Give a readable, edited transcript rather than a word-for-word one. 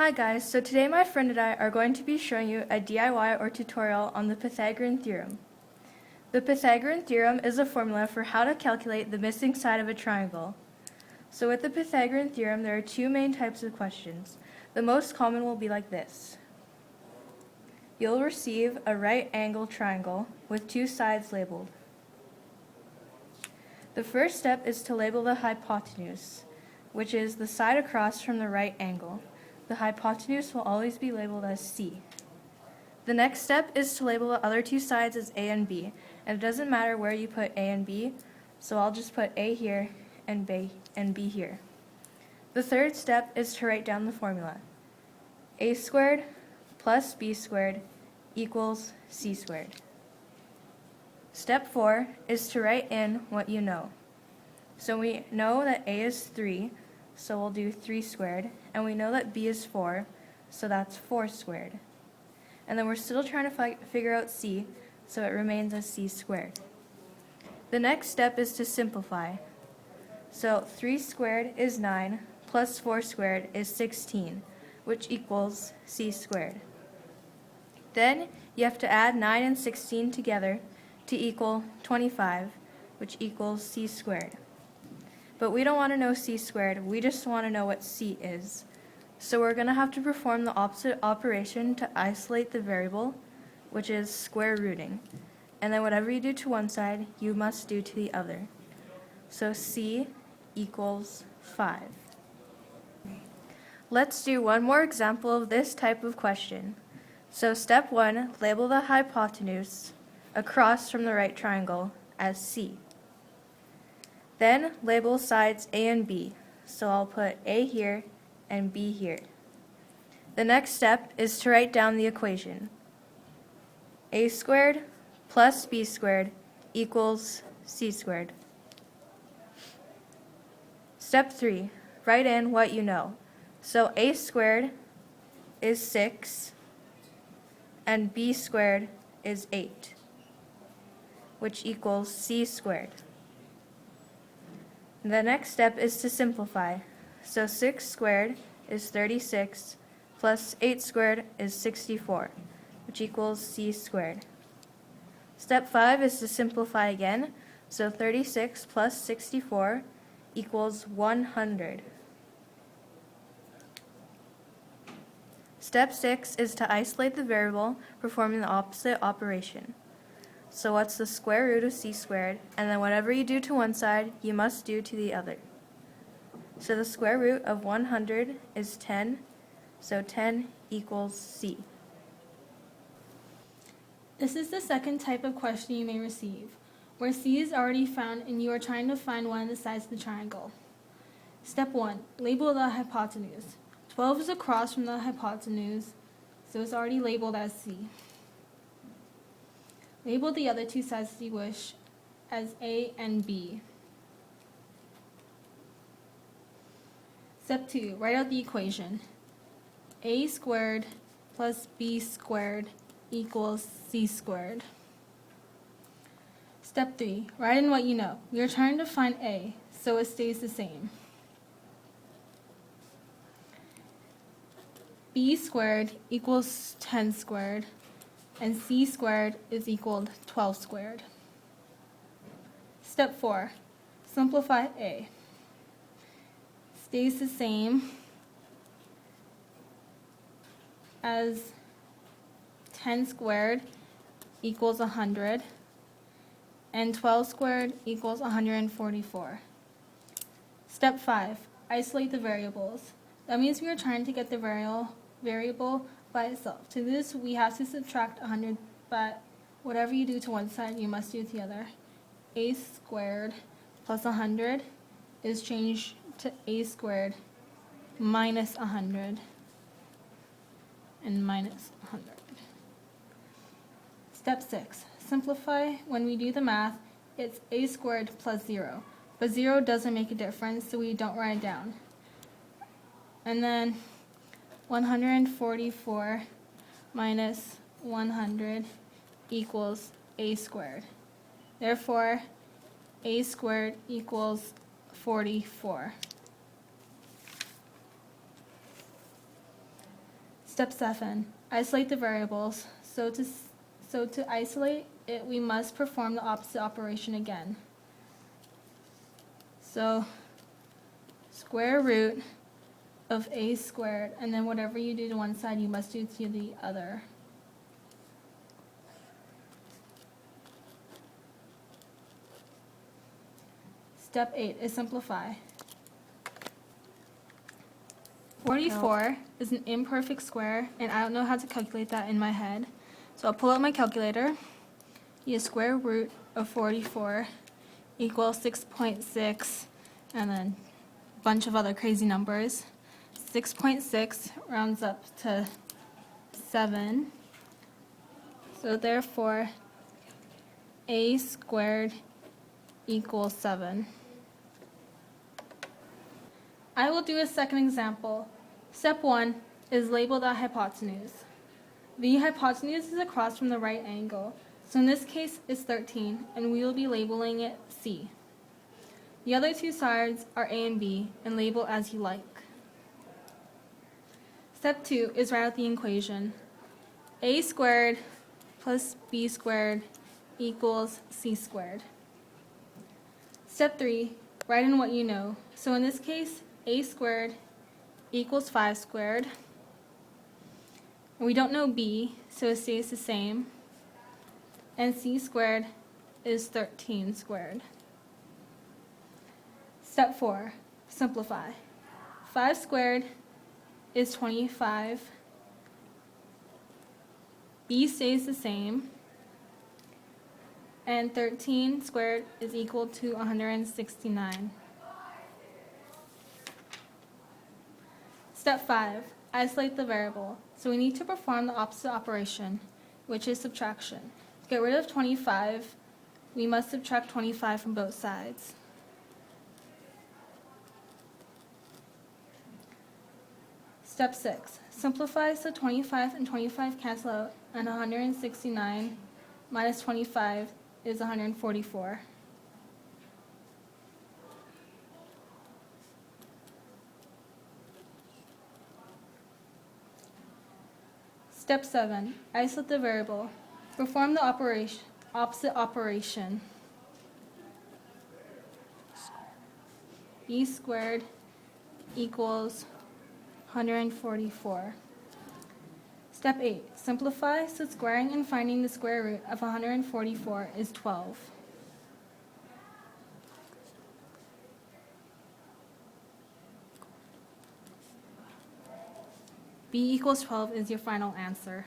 Hi guys, so today my friend and I are going to be showing you a DIY or tutorial on the Pythagorean theorem. The Pythagorean theorem is a formula for how to calculate the missing side of a triangle. So with the Pythagorean theorem, there are two main types of questions. The most common will be like this. You'll receive a right angle triangle with two sides labeled. The first step is to label the hypotenuse, which is the side across from the right angle. The hypotenuse will always be labeled as C. The next step is to label the other two sides as A and B, and it doesn't matter where you put A and B, so I'll just put A here and B here. The third step is to write down the formula. A squared plus B squared equals C squared. Step 4 is to write in what you know. So we know that A is 3, so we'll do 3 squared, and we know that B is 4, so that's 4 squared. And then we're still trying to figure out C, so it remains as C squared. The next step is to simplify. So 3 squared is 9, plus 4 squared is 16, which equals C squared. Then you have to add 9 and 16 together to equal 25, which equals C squared. But we don't want to know C squared, we just want to know what C is. So we're going to have to perform the opposite operation to isolate the variable, which is square rooting. And then whatever you do to one side, you must do to the other. So C equals 5. Let's do one more example of this type of question. So step 1, label the hypotenuse across from the right triangle as C. Then label sides A and B, so I'll put A here and B here. The next step is to write down the equation. A squared plus B squared equals C squared. Step 3, write in what you know. So A squared is 6 and B squared is 8, which equals C squared. The next step is to simplify. So 6 squared is 36, plus 8 squared is 64, which equals C squared. Step 5 is to simplify again. So 36 plus 64 equals 100. Step 6 is to isolate the variable, performing the opposite operation. So what's the square root of C squared? And then whatever you do to one side, you must do to the other. So the square root of 100 is 10, so 10 equals C. This is the second type of question you may receive, where C is already found and you are trying to find one of the sides of the triangle. Step 1, label the hypotenuse. 12 is across from the hypotenuse, so it's already labeled as C. Label the other two sides you wish as A and B. Step 2, write out the equation. A squared plus B squared equals C squared. Step 3, write in what you know. We are trying to find A, so it stays the same. B squared equals 10 squared, and C squared is equal to 12 squared. Step 4, simplify A. Stays the same as 10 squared equals 100, and 12 squared equals 144. Step 5, isolate the variables. That means we are trying to get the variable by itself. To this, we have to subtract 100, but whatever you do to one side, you must do to the other. A squared plus 100 is changed to A squared minus 100 and minus 100. Step 6, simplify. When we do the math, it's A squared plus 0, but 0 doesn't make a difference, so we don't write it down. And then 144 minus 100 equals A squared. Therefore, A squared equals 44. Step 7, isolate the variables. So to isolate it, we must perform the opposite operation again. So square root of a squared, and then whatever you do to one side, you must do to the other. Step 8 is simplify. 44 is an imperfect square, and I don't know how to calculate that in my head. So I'll pull out my calculator. Use square root of 44 equals 6.6, and then a bunch of other crazy numbers. 6.6 rounds up to 7. So therefore, a squared equals 7. I will do a second example. Step 1 is label the hypotenuse. The hypotenuse is across from the right angle, so in this case it's 13, and we will be labeling it C. The other two sides are A and B, and label as you like. Step 2 is write out the equation. A squared plus B squared equals C squared. Step 3, write in what you know. So in this case, A squared equals 5 squared. And we don't know B, so it stays the same. And C squared is 13 squared. Step 4, simplify. 5 squared is 25. B stays the same. And 13 squared is equal to 169. Step 5, isolate the variable. So we need to perform the opposite operation, which is subtraction. To get rid of 25, we must subtract 25 from both sides. Step 6, simplify so 25 and 25 cancel out, and 169 minus 25 is 144. Step 7, isolate the variable. Perform the opposite operation. B squared equals 144. Step 8, simplify so squaring and finding the square root of 144 is 12. B equals 12 is your final answer.